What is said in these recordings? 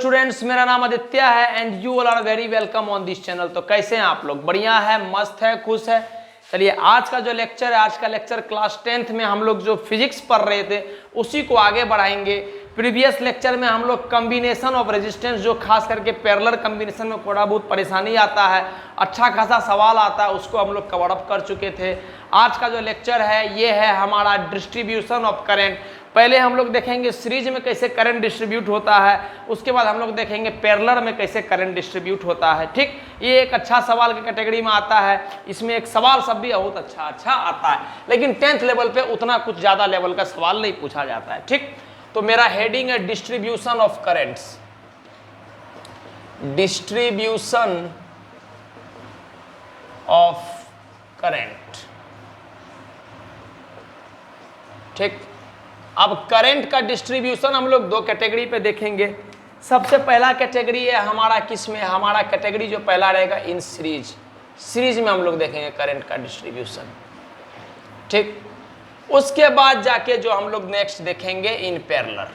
Students, मेरा नाम आदित्य है and you all are very welcome on this channel. तो कैसे हैं आप लोग? बढ़िया है, मस्त है, खुश है। चलिए आज का जो लेक्चर है, आज का लेक्चर क्लास 10th में हम लोग जो फिजिक्स पढ़ रहे थे उसी को आगे बढ़ाएंगे। प्रीवियस लेक्चर में हम लोग कम्बिनेशन ऑफ रेजिस्टेंस, जो खास करके पैरेलल कम्बिनेशन में थोड़ा बहुत परेशानी आता है, अच्छा खासा सवाल आता है, उसको हम लोग कवर अप कर चुके थे। आज का जो लेक्चर है ये है हमारा डिस्ट्रीब्यूशन ऑफ करंट। पहले हम लोग देखेंगे सीरीज में कैसे करंट डिस्ट्रीब्यूट होता है, उसके बाद हम लोग देखेंगे पैरेलल में कैसे करंट डिस्ट्रीब्यूट होता है। ठीक, ये एक अच्छा सवाल की कैटेगरी में आता है। इसमें एक सवाल सब भी बहुत अच्छा आता है, लेकिन 10th लेवल पे उतना कुछ ज़्यादा लेवल का सवाल नहीं पूछा जाता है। ठीक, तो मेरा हेडिंग है distribution of currents. Distribution of current. ठीक, अब करंट का डिस्ट्रीब्यूशन हम लोग दो कैटेगरी पे देखेंगे। सबसे पहला कैटेगरी है हमारा किसमें, हमारा कैटेगरी जो पहला रहेगा इन सीरीज। सीरीज में हम लोग देखेंगे करंट का डिस्ट्रीब्यूशन। ठीक, उसके बाद जाके जो हम लोग नेक्स्ट देखेंगे in parallel.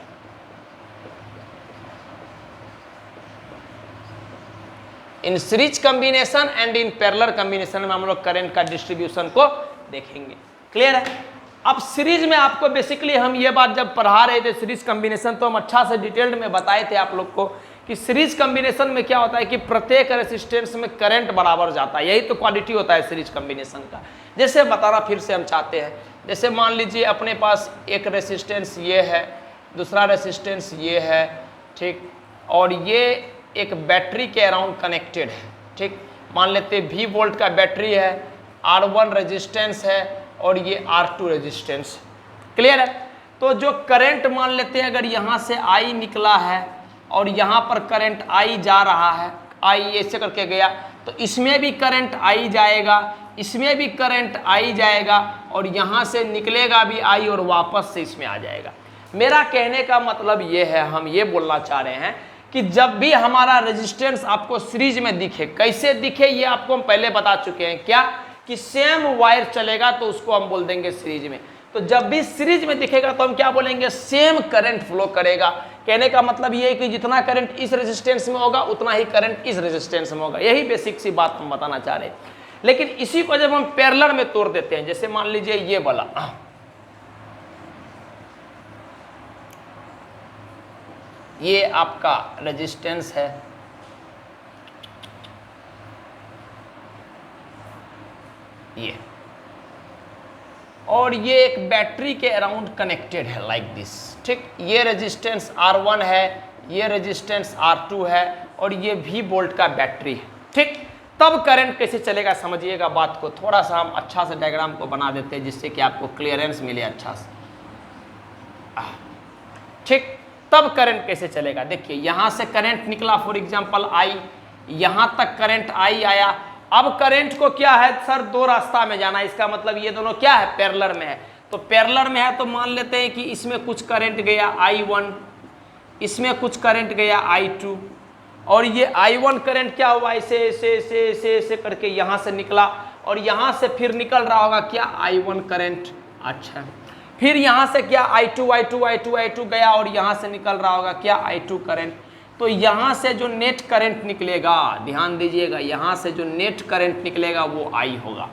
In series combination and in parallel combination में हम लोग करंट का डिस्ट्रीब्यूशन को देखेंगे। क्लियर है? अब सीरीज में आपको बेसिकली हम ये बात जब पढ़ा रहे थे सीरीज कॉम्बिनेशन, तो हम अच्छा से डिटेल्ड में बताए थे आप लोग को कि सीरीज कॉम्बिनेशन में क्या होता है कि प्रत्येक रेसिस्टेंस में करंट बराबर जाता है। यही तो क्वालिटी होता है सीरीज कॉम्बिनेशन का। जैसे बताना फिर से हम चाहते हैं, जैसे मान लीजिए अपने पास एक रेसिस्टेंस ये है, दूसरा रेसिस्टेंस ये है, ठीक, और ये एक बैटरी के अराउंड कनेक्टेड है। ठीक, मान लेते हैं V वोल्ट का बैटरी है, R1 रेजिस्टेंस है और ये R2 रेजिस्टेंस। क्लियर है? तो जो करंट मान लेते हैं अगर यहाँ से I निकला है और यहाँ पर करंट I जा रहा है, I ऐसे करके गया, तो इसमें भी करंट I जाएगा, इसमें भी करंट I जाएगा और यहाँ से निकलेगा भी I और वापस से इसमें आ जाएगा। मेरा कहने का मतलब ये है, हम ये बोलना चाह रहे हैं कि जब भी हमारा रेजिस्टेंस आपको सीरीज में दिखे, कैसे दिखे ये आपको हम पहले बता चुके हैं। क्या कि सेम वायर चलेगा तो उसको हम बोल देंगे सीरीज में। तो जब भी सीरीज में दिखेगा तो हम क्या बोलेंगे, सेम करंट फ्लो करेगा। कहने का मतलब ये है कि जितना करंट इस रेजिस्टेंस में होगा उतना ही करंट इस रेजिस्टेंस में होगा। यही बेसिक सी बात हम बताना चाह रहे हैं। लेकिन इसी को जब हम पैरेलल में तोड़ देते हैं, जैसे मान लीजिए ये वाला, ये आपका रेजिस्टेंस है, ये, और ये एक बैटरी के अराउंड कनेक्टेड है लाइक दिस। ठीक, ये रेजिस्टेंस R1 है, ये रेजिस्टेंस R2 है और ये V वोल्ट का बैटरी है। ठीक, तब करंट कैसे चलेगा समझिएगा बात को। थोड़ा सा हम अच्छा से डायग्राम को बना देते हैं जिससे कि आपको क्लियरेंस मिले अच्छा से। ठीक, तब करंट कैसे चलेगा, देखिए यहाँ से करंट निकला, फॉर एग्जांपल I, यहाँ तक करंट I आया। अब करंट को क्या है सर, दो रास्ता में जाना है, इसका मतलब ये दोनों क्या है, पैरेलल में है। तो पैरेलल में है तो मान लेते हैं कि इसमें कुछ करंट गया I1, इसमें कुछ करंट गया I2, और ये I1 करंट क्या हुआ, ऐसे ऐसे ऐसे ऐसे ऐसे करके यहाँ से निकला और यहाँ से फिर निकल रहा होगा क्या, I1 करंट। अच्छा, फिर यहाँ से क्या I2 गया और यहाँ से निकल रहा होगा क्या, I2 करंट। तो यहाँ से जो नेट करंट निकलेगा, ध्यान दीजिएगा, यहाँ से जो नेट करंट निकलेगा वो I होगा।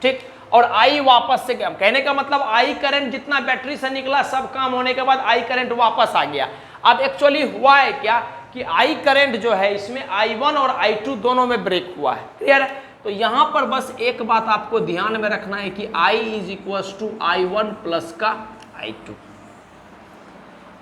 ठीक, और I वापस से क्या, कहने का मतलब I करंट जितना बैटरी से निकला सब काम होने के बाद I करंट वापस आ गया। अब एक्चुअली हुआ है क्या कि I करंट जो है इसमें I1 और I2 दोनों में ब्रेक हुआ है। क्लियर है? तो यहाँ पर बस एक बात आपको ध्यान में रखना है कि I = I1 प्लस का I2।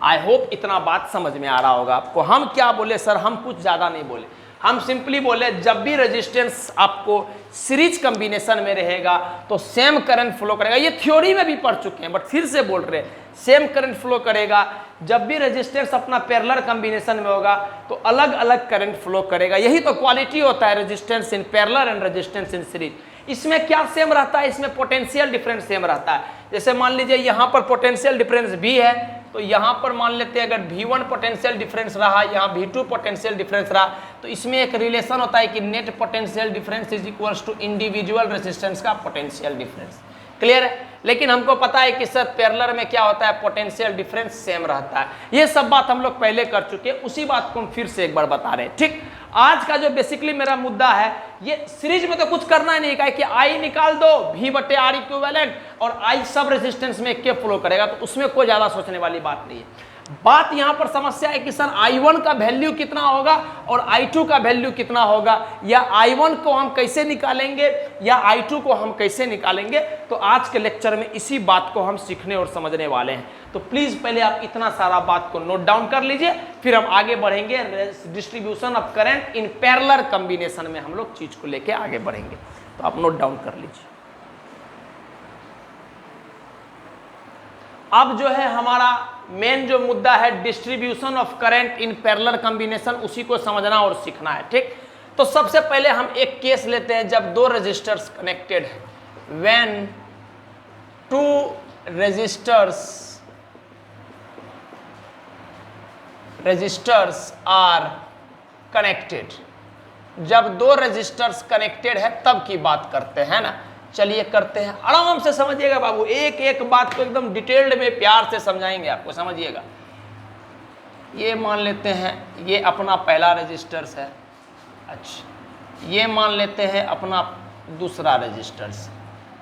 आई होप इतना बात समझ में आ रहा होगा आपको। हम क्या बोले सर, हम कुछ ज़्यादा नहीं बोले, हम सिंपली बोले जब भी रेजिस्टेंस आपको सीरीज कॉम्बिनेशन में रहेगा तो सेम करंट फ्लो करेगा। ये थ्योरी में भी पढ़ चुके हैं बट फिर से बोल रहे हैं, सेम करंट फ्लो करेगा। जब भी रेजिस्टेंस अपना पैरेलल कॉम्बिनेशन में होगा तो अलग अलग करंट फ्लो करेगा। यही तो क्वालिटी होता है resistance in parallel and resistance in series. इसमें क्या सेम रहता है, इसमें पोटेंशियल डिफरेंस सेम रहता है। जैसे मान लीजिए यहाँ पर पोटेंशियल डिफरेंस भी है, तो यहाँ पर मान लेते हैं अगर V1 पोटेंशियल डिफरेंस रहा, यहाँ V2 पोटेंशियल डिफरेंस रहा, तो इसमें एक रिलेशन होता है कि net potential difference is equals to individual resistance का पोटेंशियल डिफरेंस। क्लियर है? लेकिन हमको पता है कि सर पैरेलल में क्या होता है, पोटेंशियल डिफरेंस सेम रहता है। ये सब बात हम लोग पहले कर चुके हैं, उसी बात को हम फिर से एक बार बता रहे हैं। ठीक, आज का जो बेसिकली मेरा मुद्दा है, ये सीरीज में तो कुछ करना नहीं है कि आई निकाल दो V/R इक्विवेलेंट और आई सब रेजिस्टेंस में के फ्लो करेगा, तो उसमें कोई ज्यादा सोचने वाली बात नहीं है। बात यहां पर समस्या है कि सर I1 का वैल्यू कितना होगा और I2 का वैल्यू कितना होगा, या I1 को हम कैसे निकालेंगे या I2 को हम कैसे निकालेंगे। तो आज के लेक्चर में इसी बात को हम सीखने और समझने वाले हैं। तो प्लीज पहले आप इतना सारा बात को नोट डाउन कर लीजिए, फिर हम आगे बढ़ेंगे distribution of current in parallel combination में हम लोग चीज को लेके आगे बढ़ेंगे। तो आप नोट डाउन कर लीजिए। अब जो है हमारा मेन जो मुद्दा है distribution of current in parallel combination, उसी को समझना और सीखना है। ठीक, तो सबसे पहले हम एक केस लेते हैं जब दो रेजिस्टर्स कनेक्टेड है। When two resistors are connected, जब दो रेजिस्टर्स कनेक्टेड है तब की बात करते हैं ना। चलिए करते हैं, आराम से समझिएगा बाबू, एक एक बात को एकदम डिटेल्ड में प्यार से समझाएंगे आपको, समझिएगा। ये मान लेते हैं ये अपना पहला रेजिस्टर्स है, अच्छा ये मान लेते हैं अपना दूसरा रेजिस्टर्स।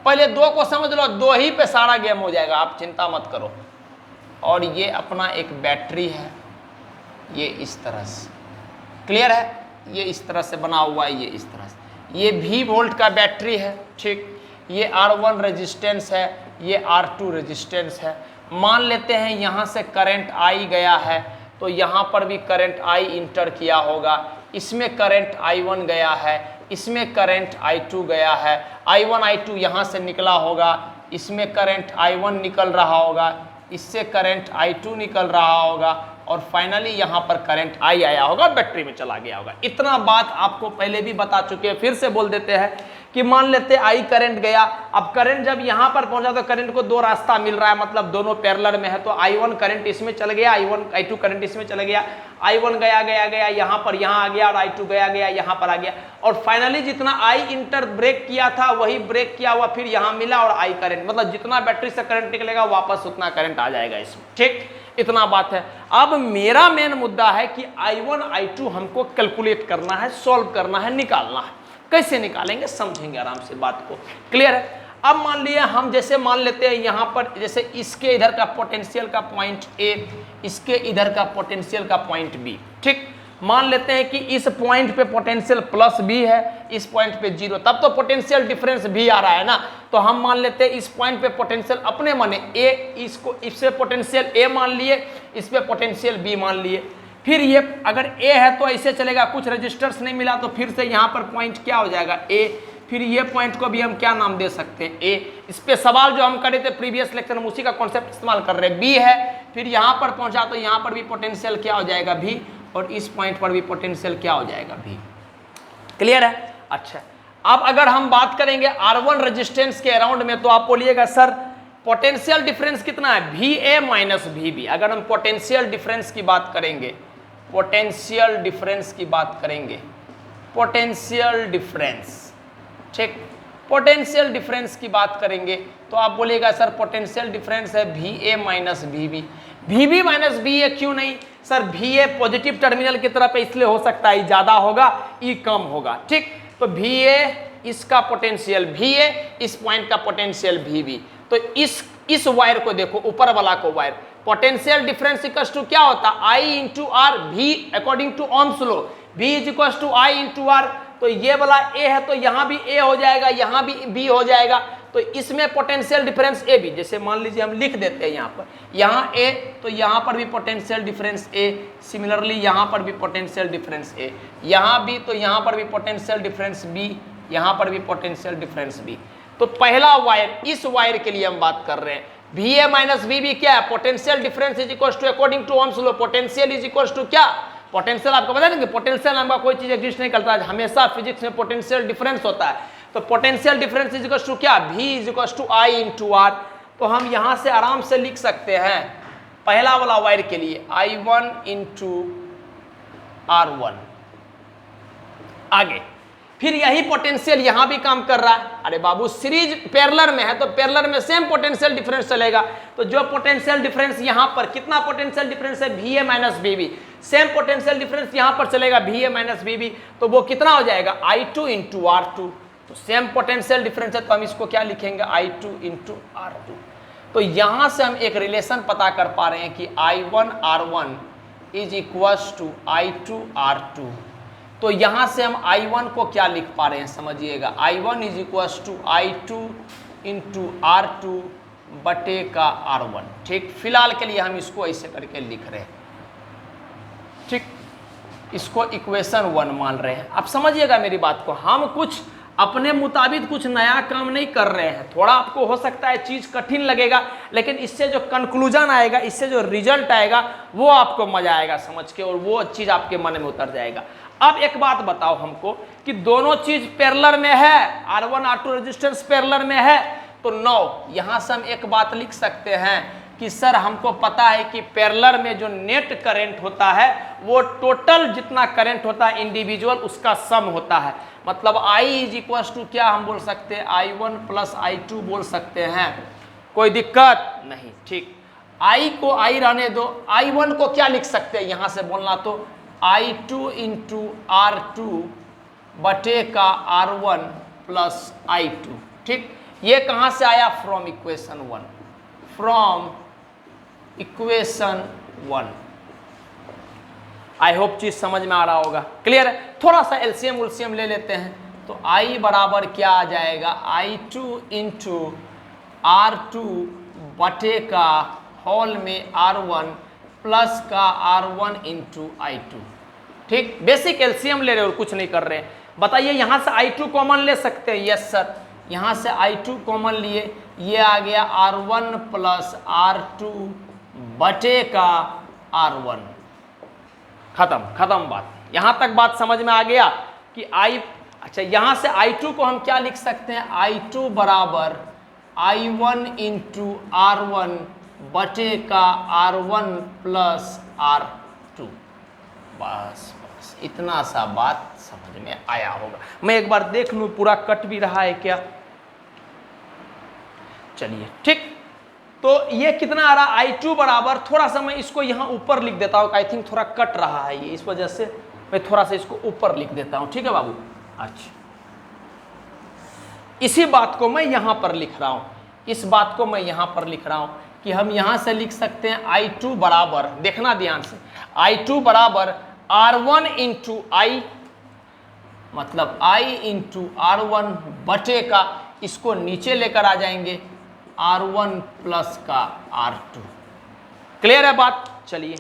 पहले दो को समझ लो, दो ही पे सारा गेम हो जाएगा, आप चिंता मत करो। और ये अपना एक बैटरी है, ये इस तरह से, क्लियर है, ये इस तरह से बना हुआ है, ये इस तरह से, ये V वोल्ट का बैटरी है। ठीक, ये R1 रेजिस्टेंस है, ये R2 रेजिस्टेंस है। मान लेते हैं यहाँ से करंट I गया है, तो यहाँ पर भी करंट I इंटर किया होगा, इसमें करंट I1 गया है, इसमें करंट I2 गया है, I1 I2 यहाँ से निकला होगा, इसमें करंट I1 निकल रहा होगा, इससे करंट I2 निकल रहा होगा, और फाइनली यहाँ पर करंट I आया होगा, बैटरी में चला गया होगा। इतना बात आपको पहले भी बता चुके हैं, फिर से बोल देते हैं कि मान लेते हैं I करंट गया। अब करंट जब यहाँ पर पहुंचा तो करंट को दो रास्ता मिल रहा है, मतलब दोनों पैरेलल में है, तो I1 करंट इसमें चल गया, I2 करंट इसमें चला गया, I1 गया यहाँ पर, यहाँ आ गया, और I2 गया यहाँ पर आ गया, और फाइनली जितना I इंटर ब्रेक किया था वही ब्रेक किया हुआ फिर यहाँ मिला, और I करंट, मतलब जितना बैटरी से करंट निकलेगा वापस उतना करंट आ जाएगा इसमें। ठीक, इतना बात है। अब मेरा मेन मुद्दा है कि I1 I2 हमको कैलकुलेट करना है, सॉल्व करना है, निकालना है। कैसे निकालेंगे समझेंगे आराम से बात को, क्लियर है। अब मान लिया हम, जैसे मान लेते हैं यहाँ पर, जैसे इसके इधर का पोटेंशियल का पॉइंट A, इसके इधर का पोटेंशियल का पॉइंट B। ठीक, मान लेते हैं कि इस पॉइंट पे पोटेंशियल प्लस B है, इस पॉइंट पे 0, तब तो पोटेंशियल डिफरेंस भी आ रहा है ना। तो हम मान लेते हैं इस पॉइंट पे पोटेंशियल अपने माने A, इसको इससे पोटेंशियल A मान लिए, इस पे पोटेंशियल B मान लिए। फिर ये अगर A है तो ऐसे चलेगा, कुछ रजिस्टर्स नहीं मिला तो फिर से यहाँ पर पॉइंट क्या हो जाएगा A। फिर ये पॉइंट को भी हम क्या नाम दे सकते हैं A। इस पे सवाल जो हम करे थे प्रीवियस लेक्चर में उसी का कॉन्सेप्ट इस्तेमाल कर रहे हैं। B है, फिर यहाँ पर पहुंचा तो यहाँ पर भी पोटेंशियल क्या हो जाएगा V, और इस पॉइंट पर भी पोटेंशियल क्या हो जाएगा V। क्लियर है। अच्छा, अब अगर हम बात करेंगे R1 रेजिस्टेंस के अराउंड में, तो आप बोलिएगा सर पोटेंशियल डिफरेंस कितना है, VA माइनस VB। अगर हम पोटेंशियल डिफरेंस की बात करेंगे, पोटेंशियल डिफरेंस की बात करेंगे, पोटेंशियल डिफरेंस, ठीक, पोटेंशियल डिफरेंस की बात करेंगे तो आप बोलिएगा सर पोटेंशियल डिफरेंस है VA minus VB। VB minus VA क्यों नहीं सर, VA पॉजिटिव टर्मिनल की तरफ है इसलिए हो सकता है ज्यादा होगा, E कम होगा। ठीक, तो VA इसका पोटेंशियल VA, इस पॉइंट का पोटेंशियल VB। तो इस वायर को देखो, ऊपर वाला को wire, potential difference equals to क्या होता है, I into R, V according to Ohm's law, V is equals to I into R। तो ये वाला A है तो यहाँ भी A हो जाएगा, यहाँ भी B हो जाएगा। तो इसमें पोटेंशियल डिफरेंस A भी, जैसे मान लीजिए हम लिख देते हैं यहाँ पर, यहाँ A तो यहाँ पर भी पोटेंशियल डिफरेंस A, सिमिलरली यहाँ पर भी पोटेंशियल डिफरेंस A, यहाँ भी तो यहाँ पर भी पोटेंशियल डिफरेंस B, यहाँ पर भी पोटेंशियल डिफरेंस B। तो पहला वायर, इस वायर के लिए हम बात कर रहे हैं, VA माइनस VB क्या है, potential difference is equal to according to Ohm's law, potential is equal to क्या, पोटेंशियल आपको पता है ना कि पोटेंशियल नाम का कोई चीज एग्जिस्ट नहीं करता है, हमेशा फिजिक्स में पोटेंशियल डिफरेंस होता है। तो potential difference is equal to क्या, V is equal to I into R। तो हम यहां से आराम से लिख सकते हैं पहला वाला वायर के लिए I1 इंटू R1। आगे फिर यही पोटेंशियल यहां भी काम कर रहा है। अरे बाबू सीरीज पैरेलल में है तो पैरेलल में सेम पोटेंशियल डिफरेंस चलेगा। तो जो पोटेंशियल डिफरेंस यहां पर कितना पोटेंशियल डिफरेंस है VA minus BB, same potential difference यहां पर चलेगा VA माइनस BB, तो वो कितना हो जाएगा I2 इंटू R2। तो सेम पोटेंशियल डिफरेंस है तो हम इसको क्या लिखेंगे I2 इंटू R2। तो यहां से हम एक रिलेशन पता कर पा रहे हैं कि I1 R1 is equal to I2 R2। तो यहां से हम I1 को क्या लिख पा रहे हैं समझिएगा, I1 is equal to I2 into R2 बटे का R1। ठीक, फिलहाल के लिए हम इसको ऐसे करके लिख रहे हैं। ठीक, इसको इक्वेशन 1 मान रहे हैं। आप समझिएगा मेरी बात को, हम कुछ अपने मुताबिक कुछ नया काम नहीं कर रहे हैं। थोड़ा आपको हो सकता है चीज कठिन लगेगा, लेकिन इससे जो कंक्लूजन आएगा, इससे जो रिजल्ट आएगा वो आपको मजा आएगा समझ के, और वो चीज आपके मन में उतर जाएगा। अब एक बात बताओ हमको कि दोनों चीज पैरेलल में है, R1 R2 रेजिस्टेंस पैरेलल में है, तो 9 यहां से हम एक बात लिख सकते हैं कि सर हमको पता है कि पैरेलल में जो नेट करंट होता है वो टोटल जितना करंट होता है इंडिविजुअल उसका सम होता है। मतलब I इज इक्वल टू क्या हम बोल सकते हैं, I1 प्लस I2 बोल सकते हैं, कोई दिक्कत नहीं। ठीक, I को I रहने दो, I1 को क्या लिख सकते हैं यहां से बोलना तो I2 इंटू R2 बटे का R1 प्लस I2। ठीक, ये कहां से आया, from equation 1, from equation 1। I hope चीज समझ में आ रहा होगा, क्लियर है। थोड़ा सा एलसीएम उलसीएम ले लेते हैं तो I बराबर क्या आ जाएगा, I2 इंटू R2 बटे का होल में R1 प्लस का R1 इंटू I2। ठीक, बेसिक एलसीएम ले रहे हो, कुछ नहीं कर रहे हैं। बताइए यहां से I2 कॉमन ले सकते हैं, यस सर, यहां से I2 कॉमन लिए, ये आ गया R1 प्लस R2 बटे का R1। खत्म बात, यहां तक बात समझ में आ गया कि अच्छा यहां से I2 को हम क्या लिख सकते हैं, I2 बराबर I1 इंटू R1 बटे का R1 प्लस R2। बस इतना सा बात समझ में आया होगा। मैं एक बार देख लूं पूरा कट भी रहा है क्या, चलिए ठीक। तो ये कितना आ रहा, I2 बराबर, थोड़ा सा मैं इसको यहां ऊपर लिख देता हूं, आई थिंक थोड़ा कट रहा है ये, इस वजह से मैं थोड़ा सा इसको ऊपर लिख देता हूं, ठीक है बाबू। अच्छा, इसी बात को मैं यहां पर लिख रहा हूं, इस बात को मैं यहां पर लिख रहा हूं कि हम यहां से लिख सकते हैं I2 बराबर, देखना ध्यान से, I2 बराबर R1 इंटू I, मतलब I इंटू R1 बटे का, इसको नीचे लेकर आ जाएंगे R1 प्लस का R2। क्लियर है बात, चलिए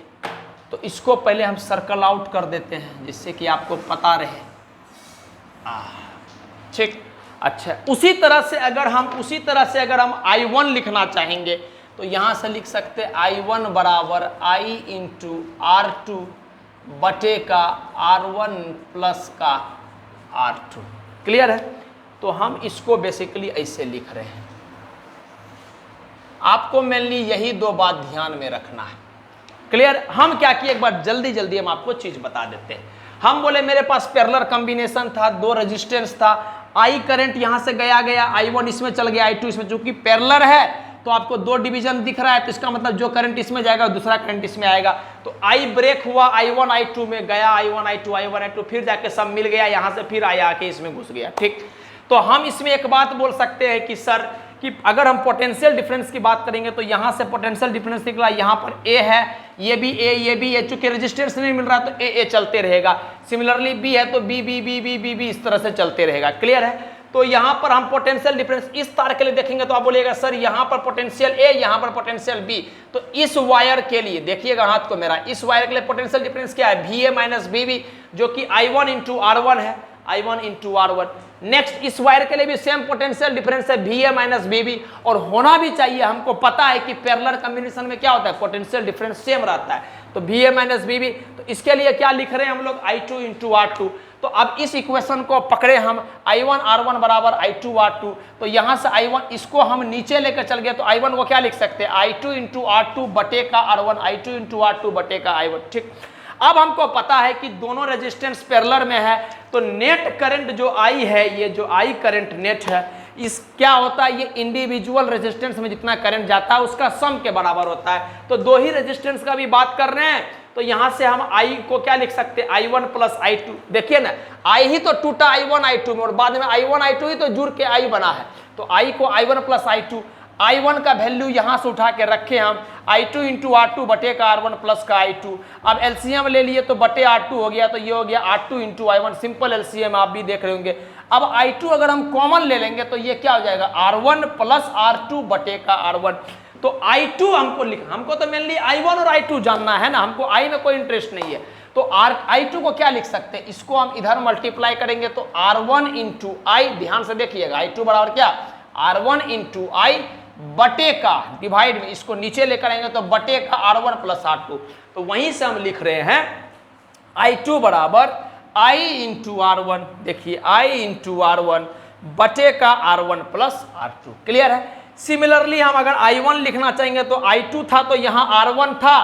तो इसको पहले हम सर्कल आउट कर देते हैं जिससे कि आपको पता रहे। ठीक, अच्छा उसी तरह से अगर हम I1 लिखना चाहेंगे तो यहां से लिख सकते हैं I1 बराबर I इंटू R2 बटे का R1 प्लस का R2। क्लियर है, तो हम इसको बेसिकली ऐसे लिख रहे हैं। आपको मेनली यही दो बात ध्यान में रखना है, क्लियर। हम क्या किए, एक बार जल्दी हम आपको चीज बता देते हैं। हम बोले मेरे पास पैरेलल कॉम्बिनेशन था, दो रेजिस्टेंस था, I करंट यहां से गया I1 इसमें चल गया, I2 इसमें, चूंकि पैरेलल है तो आपको दो डिवीजन दिख रहा है, तो इसका मतलब जो करंट इसमें जाएगा दूसरा करंट इसमें आएगा। तो I ब्रेक हुआ, I1 I2 में गया, I1 I2 फिर जाके सब मिल गया, यहां से फिर I आके इसमें घुस गया। ठीक, तो हम इसमें एक बात बोल सकते हैं कि सर कि अगर हम पोटेंशियल डिफरेंस की बात करेंगे तो यहां से पोटेंशियल डिफरेंस निकला, यहां पर A है, ये भी A, ये भी A, चूंकि रेजिस्टेंस नहीं मिल रहा तो A चलते रहेगा। सिमिलरली B है तो B इस तरह से चलते रहेगा। क्लियर है, तो यहां पर हम पोटेंशियल डिफरेंस इस तार के लिए देखेंगे तो आप बोलिएगा सर यहां पर पोटेंशियल A, यहां पर पोटेंशियल B, तो इस वायर के लिए देखिएगा हाथ को मेरा, इस वायर के लिए पोटेंशियल डिफरेंस क्या है, VA माइनस BB, जो कि I1 इंटू R1 है, I1 इंटू R1। नेक्स्ट इस वायर के लिए भी सेम पोटेंशियल डिफरेंस है, VA माइनस BB, और होना भी चाहिए। हमको पता है कि पैरेलल कॉम्बिनेशन में क्या होता है, पोटेंशियल डिफरेंस सेम रहता है, तो VA माइनस BB। तो इसके लिए क्या लिख रहे हैं हम लोग, I2 इंटू R2। तो अब इस इक्वेशन को पकड़े हम, I1 R1 बराबर I2 R2, तो यहां से I1 इसको हम नीचे लेकर चल गए तो I1 को क्या लिख सकते हैं, I2 इंटू R2 बटे का R1, I2 इंटू R2 बटे का I1। ठीक, अब हमको पता है कि दोनों रेजिस्टेंस पैरेलल में है, तो नेट करंट जो आई है, ये जो आई करंट नेट है, इस क्या होता है, ये इंडिविजुअल रेजिस्टेंस में जितना करंट जाता है उसका सम के बराबर होता है। तो दो ही रेजिस्टेंस का भी बात कर रहे हैं, तो यहां से हम आई को क्या लिख सकते हैं, I1 प्लस I2। देखिए ना, आई ही तो टूटा I1 I2 में, और बाद में I1 I2 ही तो जुड़ के आई बना है। तो आई को I1 प्लस I2, I1 का वैल्यू यहां से उठा के रखे हम, I2 इंटू R2 बटे का R1 प्लस का I2। अब एलसीएम ले लिए तो बटे R2 हो गया, तो ये हो गया R2 into I1, simple LCM आप भी देख रहे होंगे। अब I2 अगर हम कॉमन ले लेंगे तो ये क्या हो जाएगा, R1 प्लस R2 बटे का R1। तो I2 हमको तो मेनली I1 और I2 जानना है ना, हमको I में कोई इंटरेस्ट नहीं है। तो I2 को क्या लिख सकते हैं, इसको हम इधर मल्टीप्लाई करेंगे तो R1 इंटू आई, ध्यान से देखिएगा, I2 बराबर क्या, R1 इंटू आई बटे का डिवाइड में, इसको नीचे लेकर आएंगे तो बटे का R1 प्लस R2। तो वहीं से हम लिख रहे हैं I2 बराबर I इंटू R1, देखिए I इंटू R1 बटे का R1 प्लस R2। क्लियर है। सिमिलरली हम अगर I1 लिखना चाहेंगे तो I2 था तो यहाँ R1 था,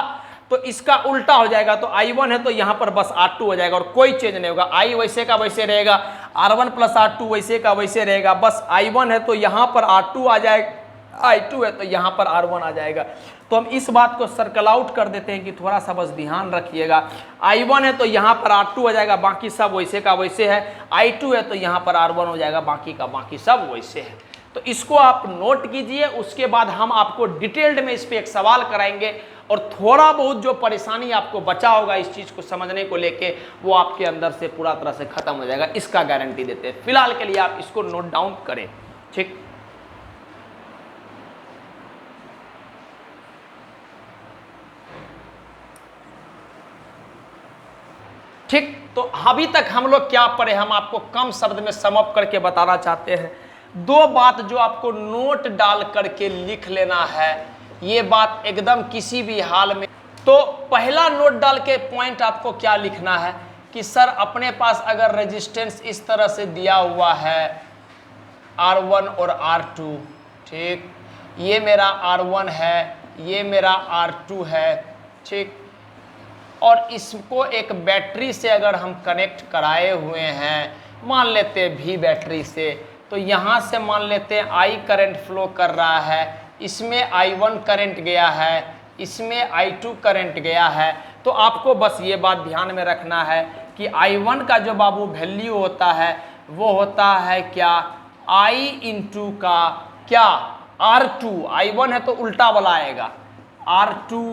तो इसका उल्टा हो जाएगा, तो I1 है तो यहाँ पर बस R2 हो जाएगा और कोई चेंज नहीं होगा। I वैसे का वैसे रहेगा, R1 प्लस R2 वैसे का वैसे रहेगा, बस I1 है तो यहाँ पर R2 आ जाएगा, I2 है तो यहाँ पर R1 आ जाएगा। तो हम इस बात को सर्कल आउट कर देते हैं कि थोड़ा सा बस ध्यान रखिएगा। I1 है तो यहाँ पर R2 आ जाएगा, बाकी सब वैसे का वैसे है। I2 है तो यहाँ पर R1 हो जाएगा, बाकी का बाकी सब वैसे है। तो इसको आप नोट कीजिए, उसके बाद हम आपको डिटेल्ड में इस पर एक सवाल कराएंगे और थोड़ा बहुत जो परेशानी आपको बचा होगा इस चीज़ को समझने को लेके, वो आपके अंदर से पूरा तरह से खत्म हो जाएगा, इसका गारंटी देते हैं। फिलहाल के लिए आप इसको नोट डाउन करें, ठीक। ठीक, तो अभी तक हम लोग क्या पढ़े, हम आपको कम शब्द में सम अप करके बताना चाहते हैं। दो बात जो आपको नोट डाल करके लिख लेना है, ये बात एकदम किसी भी हाल में। तो पहला नोट डाल के पॉइंट आपको क्या लिखना है कि सर अपने पास अगर रेजिस्टेंस इस तरह से दिया हुआ है R1 और R2, ठीक, ये मेरा R1 है, ये मेरा R2 है, ठीक, और इसको एक बैटरी से अगर हम कनेक्ट कराए हुए हैं, मान लेते हैं V बैटरी से, तो यहाँ से मान लेते हैं I करंट फ्लो कर रहा है, इसमें I1 करंट गया है, इसमें I2 करंट गया है। तो आपको बस ये बात ध्यान में रखना है कि I1 का जो बाबू वैल्यू होता है वो होता है क्या, I इंटू का क्या R2, I1 है तो उल्टा वाला आएगा, R2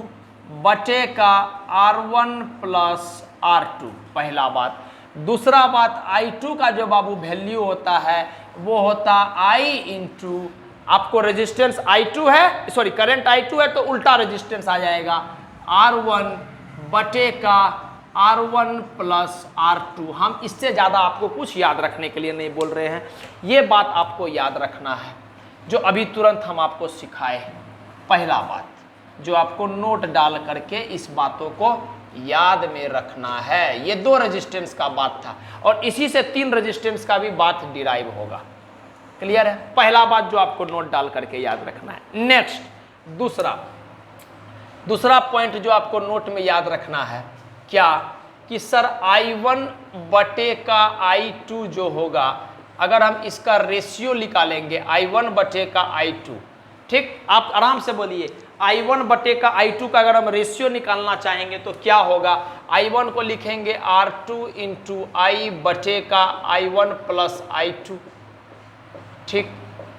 बटे का R1 प्लस R2, पहला बात। दूसरा बात, I2 का जो बाबू वैल्यू होता है वो होता I इंटू, आपको रेजिस्टेंस I2 है, सॉरी करंट I2 है तो उल्टा रेजिस्टेंस आ जाएगा R1 बटे का R1 प्लस R2। हम इससे ज़्यादा आपको कुछ याद रखने के लिए नहीं बोल रहे हैं, ये बात आपको याद रखना है जो अभी तुरंत हम आपको सिखाए। पहला बात जो आपको नोट डाल करके इस बातों को याद में रखना है, ये दो रेजिस्टेंस का बात था और इसी से तीन रेजिस्टेंस का भी बात डिराइव होगा। क्लियर है। पहला बात जो आपको नोट डाल करके याद रखना है। नेक्स्ट दूसरा पॉइंट जो आपको नोट में याद रखना है क्या, कि सर I1 बटे का I2 जो होगा, अगर हम इसका रेशियो निकालेंगे I1 बटे का I2, ठीक, आप आराम से बोलिए, I1 बटे का I2 का अगर हम रेशियो निकालना चाहेंगे तो क्या होगा, I1 को लिखेंगे R2 इंटू आई बटे का I1 प्लस I2, ठीक,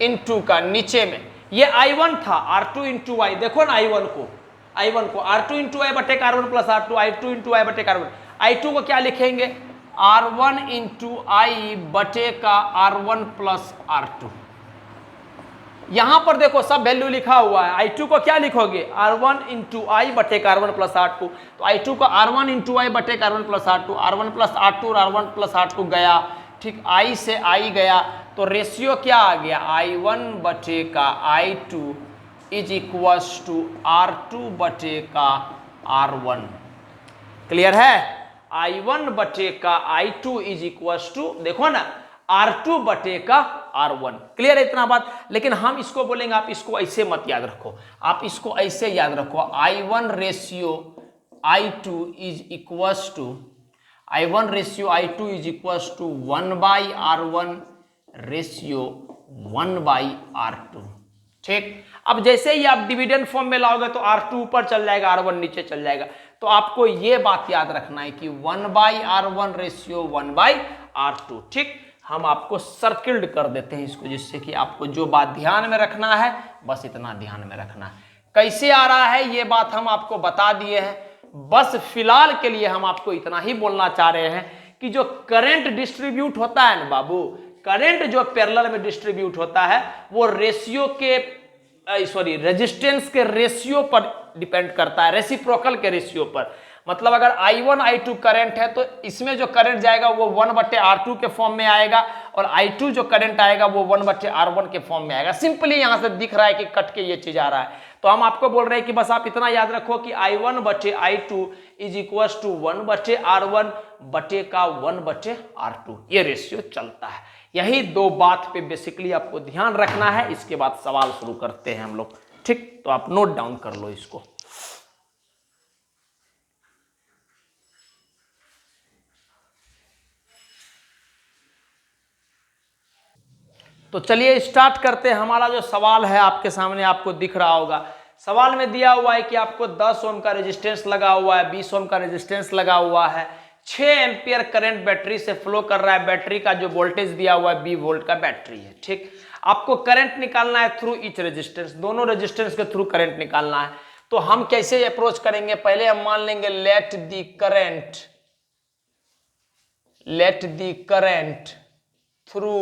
इंटू का नीचे में ये I1 था, R2 इंटू आई, देखो ना I1 को R2 इंटू आई बटे का R1 plus R2, I2 into आई बटे का R1, I2 को क्या लिखेंगे R1 इंटू आई बटे का R1 प्लस R2। यहां पर देखो सब वैल्यू लिखा हुआ है। I2 को क्या लिखोगे R1 इंटू आई बटे का R1 प्लस R2, तो I2 को R1 इंटू आई बटे का R1 plus R2, R1 plus R2 और R1 प्लस R2 गया, ठीक, I से I गया, तो रेशियो क्या आ गया I1 बटे का I2 is equals to R2 बटे का R1। क्लियर है। I1 बटे का I2 इज इक्वल्स टू, देखो ना, R2 बटे का R1। क्लियर है इतना बात। लेकिन हम इसको बोलेंगे, आप इसको ऐसे मत याद रखो, आप इसको ऐसे याद रखो, I1 ratio I2 is equals to I1 ratio I2 is equals to 1/R1 ratio 1/R2। ठीक, अब जैसे ही आप डिविडेंड फॉर्म में लाओगे तो R2 ऊपर चल जाएगा, R1 नीचे चल जाएगा। तो आपको ये बात याद रखना है कि 1/R1 रेशियो 1/R2। ठीक, हम आपको सर्किल्ड कर देते हैं इसको, जिससे कि आपको जो बात ध्यान में रखना है बस इतना ध्यान में रखना है। कैसे आ रहा है ये बात हम आपको बता दिए हैं, बस फिलहाल के लिए हम आपको इतना ही बोलना चाह रहे हैं कि जो करंट डिस्ट्रीब्यूट होता है ना बाबू, करंट जो पैरेलल में डिस्ट्रीब्यूट होता है वो रेशियो के रेजिस्टेंस के रेशियो पर डिपेंड करता है, रेसिप्रोकल के रेशियो पर। मतलब अगर I1 I2 करंट है तो इसमें जो करंट जाएगा वो 1/R2 के फॉर्म में आएगा, और I2 जो करंट आएगा वो 1/R1 के फॉर्म में आएगा। सिंपली यहां से दिख रहा है कि कट के ये चीज आ रहा है। तो हम आपको बोल रहे हैं कि बस आप इतना याद रखो कि I1/I2 is equal to 1/R1 बटे का 1/R2, ये रेशियो चलता है। यही दो बात पे बेसिकली आपको ध्यान रखना है। इसके बाद सवाल शुरू करते हैं हम लोग। ठीक, तो आप नोट डाउन कर लो इसको। तो चलिए स्टार्ट करते हैं। हमारा जो सवाल है आपके सामने आपको दिख रहा होगा। सवाल में दिया हुआ है कि आपको 10 ओम का रेजिस्टेंस लगा हुआ है, 20 ओम का रेजिस्टेंस लगा हुआ है, 6 एम्पियर करंट बैटरी से फ्लो कर रहा है। बैटरी का जो वोल्टेज दिया हुआ है 20 वोल्ट का बैटरी है। ठीक, आपको करंट निकालना है थ्रू ईच रेजिस्टेंस, दोनों रेजिस्टेंस के थ्रू करंट निकालना है। तो हम कैसे अप्रोच करेंगे? पहले हम मान लेंगे let the current through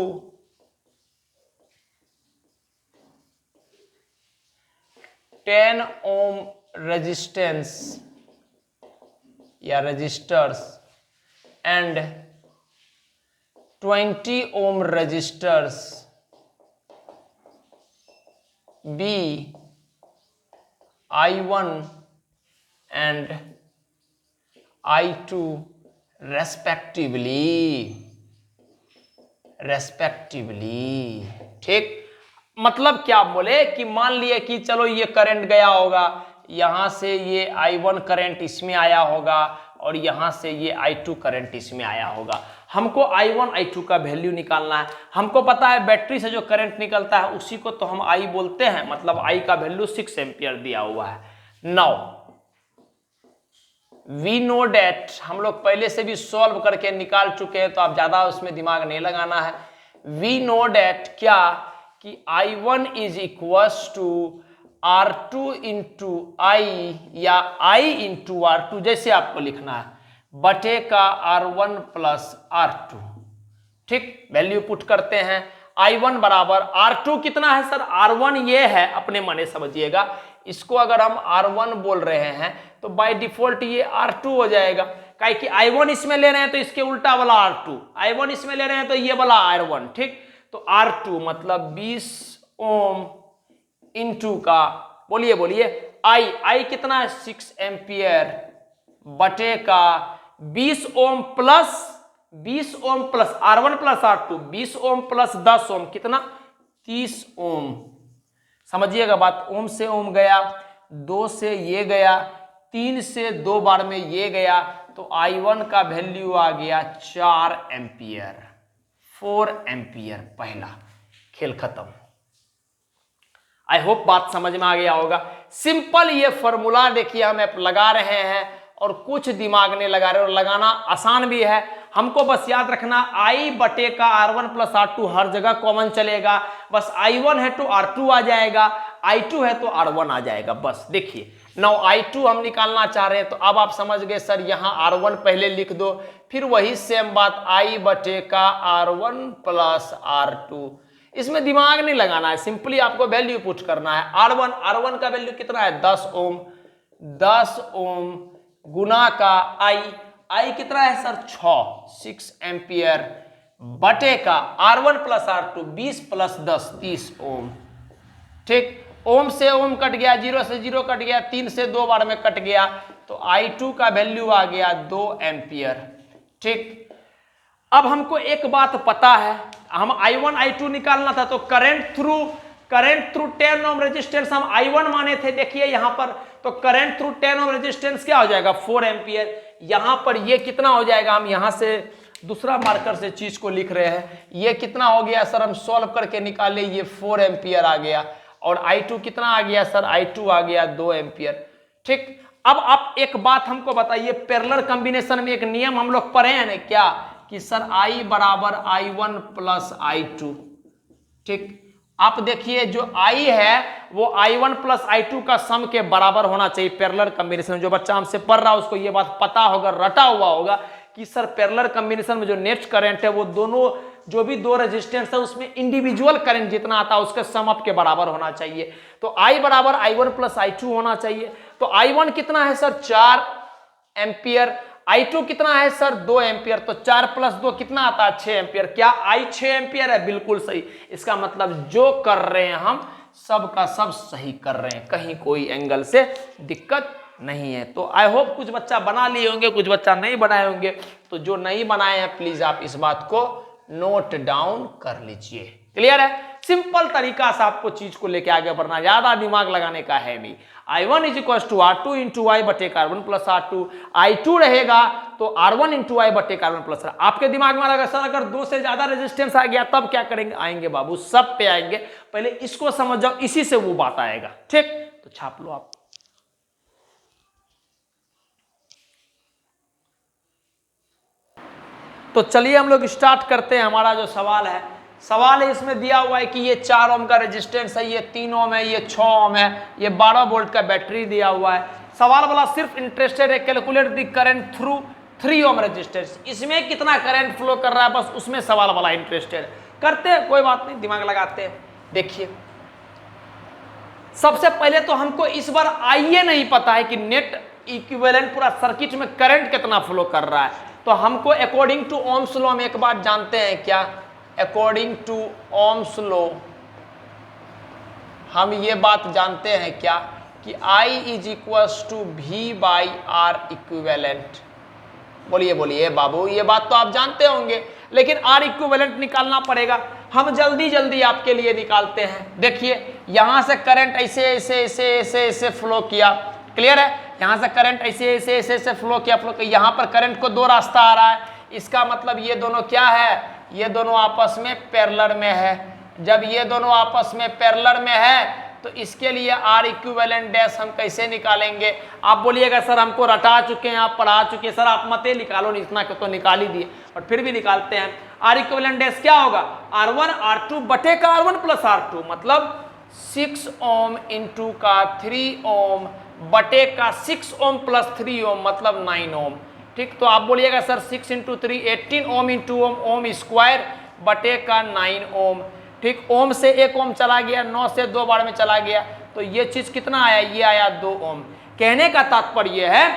10 ohm resistance या resistors and 20 ohm resistors be I1 and I2 respectively. ठीक, मतलब क्या बोले कि मान लिए कि चलो ये करंट गया होगा, यहां से ये I1 करंट इसमें आया होगा और यहां से ये I2 करंट इसमें आया होगा। हमको I1 I2 का वैल्यू निकालना है। हमको पता है बैटरी से जो करंट निकलता है उसी को तो हम I बोलते हैं, मतलब I का वैल्यू 6 एम्पियर दिया हुआ है। नाउ वी नो डैट, हम लोग पहले से भी सॉल्व करके निकाल चुके हैं तो आप ज्यादा उसमें दिमाग नहीं लगाना है। वी नो डैट क्या कि I1 is equals to R2 into I या I इंटू R2, जैसे आपको लिखना है, बटे का R1 प्लस R2। ठीक, वैल्यू पुट करते हैं। I1 बराबर R2 कितना है सर? R1 ये है, अपने मने समझिएगा। इसको अगर हम R1 बोल रहे हैं तो बाय डिफॉल्ट ये R2 हो जाएगा, काहे कि I1 इसमें ले रहे हैं तो इसके उल्टा वाला R2, I1 इसमें ले रहे हैं तो ये वाला R1। ठीक, तो R2 मतलब 20 ओम इंटू का, बोलिए I कितना है? 6 एम्पियर बटे का 20 ohm plus R1 plus R2, 20 ohm plus 10 ओम कितना? 30 ओम। समझिएगा बात, ओम से ओम गया, 2 से ये गया, 3 से 2 बार में ये गया, तो I1 का वैल्यू आ गया 4 एम्पियर, 4 एम्पियर। पहला खेल खत्म। आई होप बात समझ में आ गया होगा। सिंपल ये फॉर्मूला देखिए हम लगा रहे हैं और कुछ दिमाग नहीं लगा रहे, और लगाना आसान भी है। हमको बस याद रखना I बटे का R1 प्लस R2 हर जगह कॉमन चलेगा। बस I1 है तो R2 आ जाएगा, I2 है तो R1 आ जाएगा। बस देखिए, नाउ I2 हम निकालना चाह रहे हैं तो अब आप समझ गए सर, यहाँ R1 पहले लिख दो, फिर वही सेम बात I बटे का R1 प्लस R2। इसमें दिमाग नहीं लगाना है, सिंपली आपको वैल्यू पुट करना है। R1 का वैल्यू कितना है? 10 ओम गुना का I कितना है सर? 6 एम्पियर बटे का R1 प्लस R2 20 प्लस 10 30 ओम। ठीक, ओम से ओम कट गया, 0 से 0 कट गया, 3 से 2 बार में कट गया, तो I2 का वैल्यू आ गया 2 एम्पियर। ठीक, अब हमको एक बात पता है, हम I1 I2 निकालना था, तो करंट थ्रू 10 ओम रेजिस्टेंस हम I1 माने थे। देखिए यहाँ पर तो करंट थ्रू 10 ओम रेजिस्टेंस क्या हो जाएगा 4 एम्पियर। यहां पर ये कितना हो जाएगा, हम यहां से दूसरा मार्कर से चीज को लिख रहे हैं, ये कितना हो गया सर, हम सॉल्व करके निकाले, ये 4 एम्पियर आ गया। और I2 कितना आ गया सर, I2 आ गया 2 एम्पियर। ठीक, अब आप एक बात हमको बताइए, पैरेलल कॉम्बिनेशन में एक नियम हम लोग पढ़े हैं ना क्या, कि सर I बराबर I1 प्लस I2। ठीक, आप देखिए जो I है वो I1 प्लस I2 का सम के बराबर होना चाहिए पैरेलल कॉम्बिनेशन। जो बच्चा हमसे पढ़ रहा है उसको ये बात पता होगा, रटा हुआ होगा कि सर पैरेलल कॉम्बिनेशन में जो नेट करंट है वो दोनों जो भी दो रेजिस्टेंस है उसमें इंडिविजुअल करंट जितना आता है उसके सम अप के बराबर होना चाहिए। तो I बराबर I1 प्लस I2 होना चाहिए। तो I1 कितना है सर 4 एम्पियर, I2 कितना है सर 2 एम्पियर। तो 4 प्लस 2 कितना आता है 6 एम्पियर। क्या I 6 एम्पियर है, बिल्कुल सही। इसका मतलब जो कर रहे हैं हम सब का सब सही कर रहे हैं, कहीं कोई एंगल से दिक्कत नहीं है। तो आई होप कुछ बच्चा बना लिए होंगे, कुछ बच्चा नहीं बनाए होंगे। तो जो नहीं बनाए हैं प्लीज आप इस बात को नोट डाउन कर लीजिए। क्लियर है, सिंपल तरीका से आपको चीज को लेके आगे बढ़ना, ज्यादा दिमाग लगाने का है नहीं। I1 is equal to R2 into I बटे कार्बन प्लस R2, I2 रहेगा तो R1 इंटू I बटे कार्बन प्लस R। आपके दिमाग में लगा सर अगर 2 से ज्यादा रेजिस्टेंस आ गया तब क्या करेंगे, आएंगे बाबू, सब पे आएंगे। पहले इसको समझ जाओ, इसी से वो बात आएगा। ठीक, तो छाप लो आप। तो चलिए हम लोग स्टार्ट करते हैं। हमारा जो सवाल है, सवाल है इसमें दिया हुआ है कि ये 4 ओम का रेजिस्टेंस है, ये 3 ओम है, ये 6 ओम है, ये 12 वोल्ट का बैटरी दिया हुआ है। सवाल वाला सिर्फ इंटरेस्टेड है calculate the current through 3 ohm resistance, इसमें कितना करंट फ्लो कर रहा है बस उसमें सवाल वाला इंटरेस्टेड। करते हैं, कोई बात नहीं, दिमाग लगाते हैं। देखिए सबसे पहले तो हमको इस बार आइए नहीं पता है कि नेट इक्विवेलेंट पूरा सर्किट में करंट कितना फ्लो कर रहा है। तो हमको अकॉर्डिंग टू ओम्स लॉ हम एक बात जानते हैं क्या, अकॉर्डिंग टू ओम्स लॉ हम ये बात जानते हैं क्या कि I is equal to V by R equivalent. बोलिए बोलिए बाबू, ये बात तो आप जानते होंगे, लेकिन R इक्विवेलेंट निकालना पड़ेगा। हम जल्दी जल्दी आपके लिए निकालते हैं। देखिए यहां से करंट ऐसे ऐसे ऐसे ऐसे ऐसे फ्लो किया, क्लियर है, यहां से करंट ऐसे ऐसे ऐसे ऐसे फ्लो किया यहां पर करंट को 2 रास्ता आ रहा है। इसका मतलब ये दोनों क्या है, ये दोनों आपस में पैरेलल में है। जब ये दोनों आपस में पैरेलल में है तो इसके लिए R इक्विवेलेंट डैश हम कैसे निकालेंगे। आप बोलिएगा सर हमको रटा चुके हैं, आप पढ़ा चुके हैं, सर आप मत निकालो, इतना तो निकाल ही दिए, और फिर भी निकालते हैं। R इक्विवेलेंट डैश क्या होगा, R1 R2 बटे का R1 प्लस R2, मतलब 6 ओम इंटू का 3 ओम बटे का 6 ओम प्लस 3 ओम मतलब 9 ओम। ठीक, तो आप बोलिएगा सर 6 इंटू 3 18 ओम इंटू ओम, ओम स्क्वायर बटे का 9 ओम। ठीक, ओम से 1 ओम चला गया, 9 से 2 बार में चला गया, तो ये चीज कितना आया, ये आया 2 ओम। कहने का तात्पर्य है,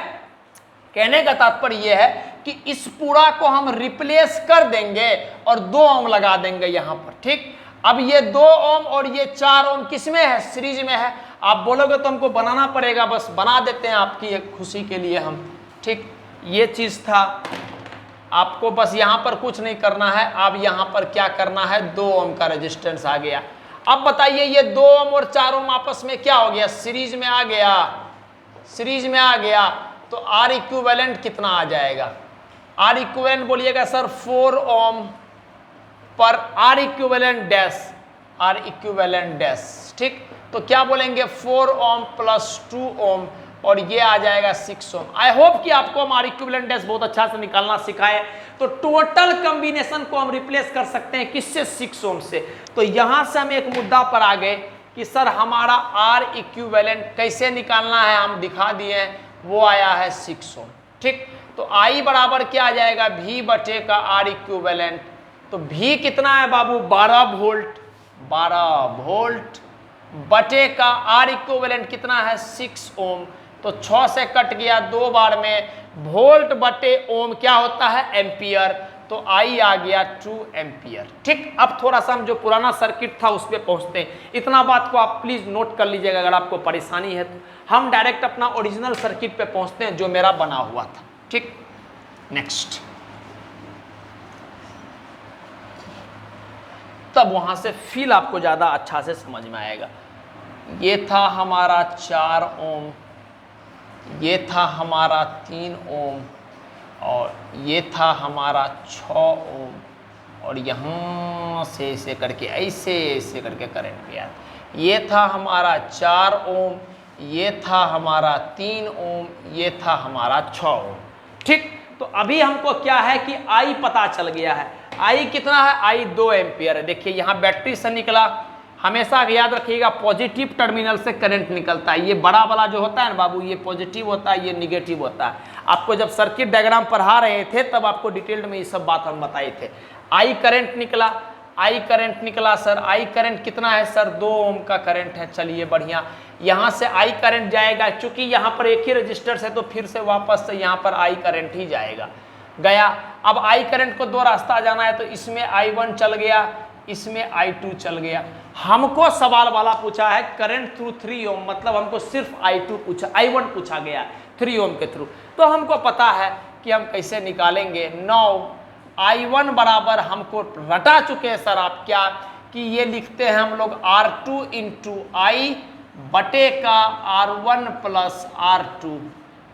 कहने का तात्पर्य है कि इस पूरा को हम रिप्लेस कर देंगे और 2 ओम लगा देंगे यहां पर। ठीक, अब ये 2 ओम और ये 4 ओम किसमें है, सीरीज में है। आप बोलोगे तो हमको बनाना पड़ेगा, बस बना देते हैं आपकी एक खुशी के लिए हम। ठीक, ये चीज था, आपको बस यहां पर कुछ नहीं करना है। अब यहां पर क्या करना है, 2 ओम का रेजिस्टेंस आ गया। अब बताइए ये 2 ओम और 4 ओम आपस में क्या हो गया, सीरीज में आ गया, सीरीज में आ गया। तो R इक्विवेलेंट कितना आ जाएगा, R इक्विवेलेंट बोलिएगा सर 4 ओम पर R equivalent dash, R equivalent dash. ठीक, तो क्या बोलेंगे 4 ओम प्लस 2 ओम और ये आ जाएगा 6 ओम। आई होप कि आपको हम R इक्विवेलेंट डैश बहुत अच्छा से निकालना सिखाए। तो टोटल कॉम्बिनेशन को हम रिप्लेस कर सकते हैं किससे, 6 ओम से। तो यहां से हम एक मुद्दा पर आ गए कि सर हमारा R इक्विवेलेंट कैसे निकालना है, हम दिखा दिए हैं, वो आया है 6 ओम। ठीक, तो I बराबर क्या आ जाएगा, V बटे का R इक्विवेलेंट। तो V कितना है बाबू, 12 वोल्ट, 12 वोल्ट बटे का R इक्विवेलेंट कितना है 6 ओम। तो 6 से कट गया 2 बार में, वोल्ट बटे ओम क्या होता है, एम्पियर। तो I आ गया 2 एम्पियर। ठीक, अब थोड़ा सा हम जो पुराना सर्किट था उस पर पहुंचते हैं। इतना बात को आप प्लीज नोट कर लीजिएगा, अगर आपको परेशानी है तो। हम डायरेक्ट अपना ओरिजिनल सर्किट पे पहुंचते हैं जो मेरा बना हुआ था। ठीक, नेक्स्ट, तब वहां से फील आपको ज्यादा अच्छा से समझ में आएगा। ये था हमारा 4 ओम, ये था हमारा 3 ओम और ये था हमारा 6 ओम और यहाँ से ऐसे करके ऐसे करके करंट गया। ये था हमारा 4 ओम, ये था हमारा 3 ओम, ये था हमारा 6 ओम। ठीक, तो अभी हमको क्या है कि आई पता चल गया है। आई कितना है? आई 2 एम्पियर है। देखिए यहाँ बैटरी से निकला, हमेशा याद रखिएगा पॉजिटिव टर्मिनल से करंट निकलता है। ये बड़ा वाला जो होता है ना बाबू, ये पॉजिटिव होता है, ये निगेटिव होता है। आपको जब सर्किट डायग्राम पढ़ा रहे थे तब आपको डिटेल्ड में ये सब बात हम बताए थे। आई करंट निकला, आई करंट निकला सर, आई करंट कितना है सर? 2 ओम का करंट है। चलिए बढ़िया, यहाँ से आई करंट जाएगा, चूंकि यहाँ पर एक ही रजिस्टर है तो फिर से वापस से यहाँ पर आई करंट ही जाएगा। गया। अब आई करंट को 2 रास्ता जाना है, तो इसमें I1 चल गया, इसमें I2 चल गया। हमको सवाल वाला पूछा है करंट थ्रू 3 ओम, मतलब हमको सिर्फ I1 पूछा गया 3 ओम के थ्रू। तो हमको पता है कि हम कैसे निकालेंगे। 9 I1 बराबर हमको रटा चुके हैं सर आप क्या, कि ये लिखते हैं हम लोग R2 इंटू आई बटे का R1 plus R2।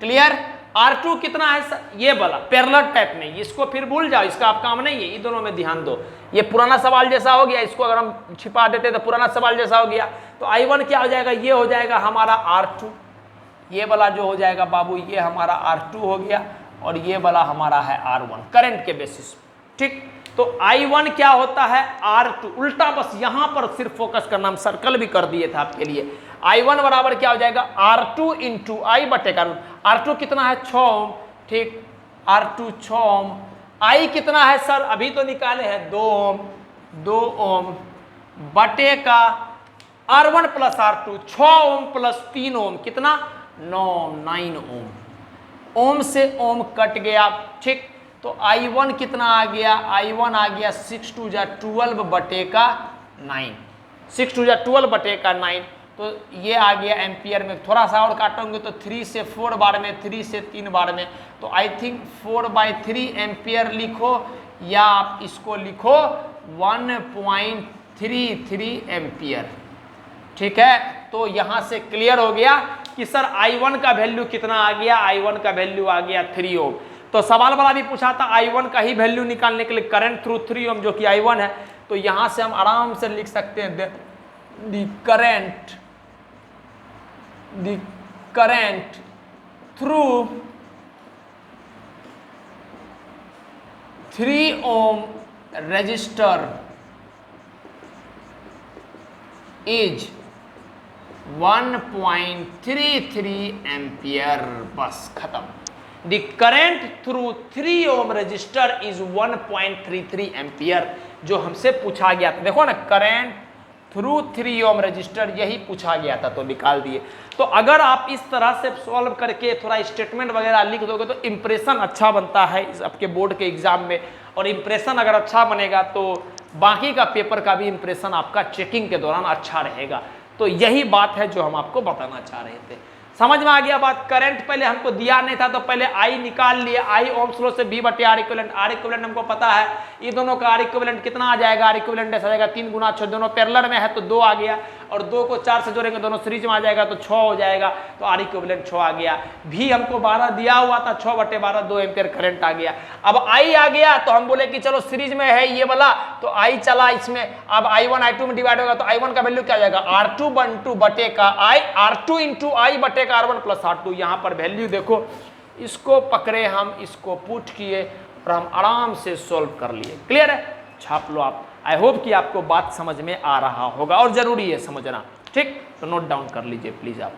Clear? R2 कितना है सर? ये वाला पैरेलल टाइप में, इसको फिर भूल जाओ, इसका आप काम नहीं है, ये दोनों में ध्यान दो। ये पुराना सवाल जैसा हो गया, इसको अगर हम छिपा देते तो पुराना सवाल जैसा हो गया। तो I1 क्या हो जाएगा? ये हो जाएगा हमारा R2, ये वाला जो हो जाएगा बाबू ये हमारा R2 हो गया और ये वाला हमारा है R1 करंट के बेसिस। ठीक, तो I1 क्या होता है? R2 उल्टा, बस यहां पर सिर्फ फोकस करना, हम सर्कल भी कर दिए थे आपके लिए। I1 बराबर क्या हो जाएगा? R2 इंटू आई बटे का R2 कितना है? 6 ओम। ठीक, R2 6 ओम। I कितना है सर? अभी तो निकाले हैं 2 ओम, 2 ओम बटे का R1 plus R2, 6 ohm plus 3 ओम कितना? 9 ओम। ओम से ओम कट गया। ठीक, तो I1 कितना आ गया? I1 आ गया 6 2 जा 12 बटे का 9, 6 2 जा 12 बटे का 9। तो ये आ गया एम्पियर में। थोड़ा सा और काटोगे तो 3 से 4 बार में, 3 से 3 बार में, तो आई थिंक 4/3 एम्पियर लिखो, या आप इसको लिखो 1.33 एम्पियर। ठीक है, तो यहां से क्लियर हो गया कि सर I1 का वैल्यू कितना आ गया? I1 का वैल्यू आ गया 3 ओम। तो सवाल वाला भी पूछा था I1 का ही वैल्यू निकालने के लिए करंट थ्रू 3 ओम जो कि I1 है, तो यहां से हम आराम से लिख सकते हैं the current through 3 ohm resistor is 1.33 ampere. बस खत्म। The current through 3 ohm resistor is 1.33 ampere, जो हमसे पूछा गया था। देखो ना, करंट थ्रू 3 ओम रजिस्टर, यही पूछा गया था तो निकाल दिए। तो अगर आप इस तरह से सॉल्व करके थोड़ा स्टेटमेंट वगैरह लिख दोगे तो इंप्रेशन अच्छा बनता है इस आपके बोर्ड के एग्जाम में, और इंप्रेशन अगर अच्छा बनेगा तो बाकी का पेपर का भी इंप्रेशन आपका चेकिंग के दौरान अच्छा रहेगा। तो यही बात है जो हम आपको बताना चाह रहे थे। समझ में आ गया बात? करंट पहले हमको दिया नहीं था तो पहले आई निकाल लिए, आई ओम्स लॉ से V बटे आर इक्विवेलेंट। आर इक्विवेलेंट हमको पता है, ये दोनों का आर इक्विवेलेंट कितना आ जाएगा? आर इक्विवेलेंट ऐसा जाएगा 3 गुना 6, दोनों पैरेलल में है तो 2 आ गया, और 2 को 4 से जोड़ेंगे दोनों सीरीज में आ जाएगा तो 6 हो जाएगा, तो आर इक्विवेलेंट 6 आ गया। V हमको 12 दिया हुआ था, 6 बटे 12 2 एम्पियर करंट आ गया। अब आई आ गया तो हम बोले कि चलो सीरीज में है ये वाला, तो आई चला इसमें। अब I1 I2 में डिवाइड होगा तो I1 का वैल्यू क्या आ जाएगा? R2 बटे का आई, R2 इंटू आई बटे का R1 प्लस R2। यहाँ पर वैल्यू देखो, इसको पकड़े हम, इसको पुट किए और हम आराम से सॉल्व कर लिए। क्लियर है? छाप लो आप। आई होप कि आपको बात समझ में आ रहा होगा, और जरूरी है समझना। ठीक, तो नोट डाउन कर लीजिए प्लीज आप।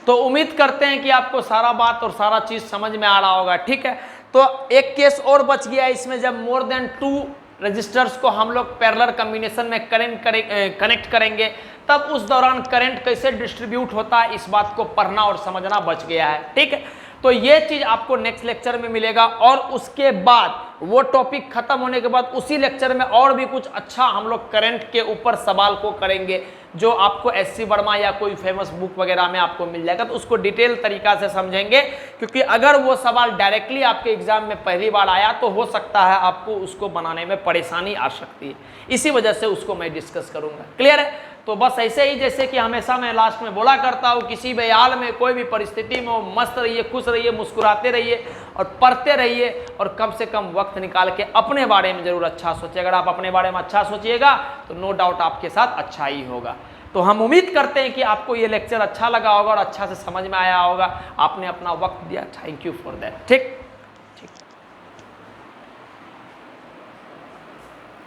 तो उम्मीद करते हैं कि आपको सारा बात और सारा चीज समझ में आ रहा होगा। ठीक है, तो एक केस और बच गया इसमें, जब मोर देन 2 रजिस्टर्स को हम लोग पैरेलल कॉम्बिनेशन में कनेक्ट करेंगे, तब उस दौरान करंट कैसे डिस्ट्रीब्यूट होता है, इस बात को पढ़ना और समझना बच गया है। ठीक है, तो ये चीज आपको नेक्स्ट लेक्चर में मिलेगा, और उसके बाद वो टॉपिक खत्म होने के बाद उसी लेक्चर में और भी कुछ अच्छा हम लोग करंट के ऊपर सवाल को करेंगे, जो आपको SC वर्मा या कोई फेमस बुक वगैरह में आपको मिल जाएगा, तो उसको डिटेल तरीका से समझेंगे। क्योंकि अगर वो सवाल डायरेक्टली आपके एग्जाम में पहली बार आया तो हो सकता है आपको उसको बनाने में परेशानी आ सकती है, इसी वजह से उसको मैं डिस्कस करूंगा। क्लियर है? तो बस ऐसे ही जैसे कि हमेशा मैं लास्ट में बोला करता हूँ, किसी भी हाल में कोई भी परिस्थिति में हो, मस्त रहिए, खुश रहिए, मुस्कुराते रहिए और पढ़ते रहिए और कम से कम वक्त निकाल के अपने बारे में जरूर अच्छा सोचिए। अगर आप अपने बारे में अच्छा सोचिएगा तो नो डाउट आपके साथ अच्छा ही होगा। तो हम उम्मीद करते हैं कि आपको ये लेक्चर अच्छा लगा होगा और अच्छा से समझ में आया होगा, आपने अपना वक्त दिया, थैंक यू फॉर दैट। ठीक ठीक।